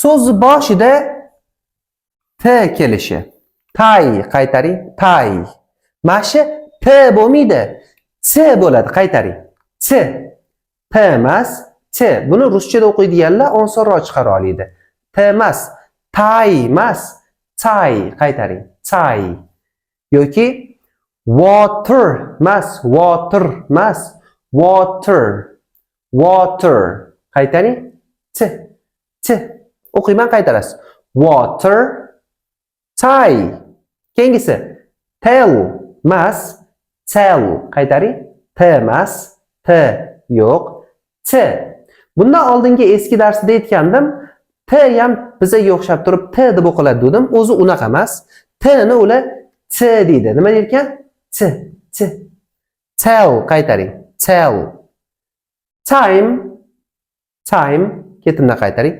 so'z boshida T kelishi. Tay qaytaring. Tay. Mashi P bo'lmaydi. C bo'ladi. Qaytaring. C. P emas, C. Buni ruschada o'qiydiganlar osonroq chiqara oladi. T emas, tay emas, tay. Qaytaring. Tay. Yoki water emas, water emas, water. Water. Qaytaring. C. C. O'qiyman, qaytarasiz. Water. Tay. Keyingisi tell emas, tell. Qaytaring. T emas, T yo'q. T. Bundan oldingi eski darsda aytgandim, T ham bizga o'xshab turib T deb o'qiladi dedim. O'zi unaqa emas. T ni ular T deydi. Nima deyotgan? T, T. Tell qaytaring. Tell. Time. Time. Ketimdan qaytaring.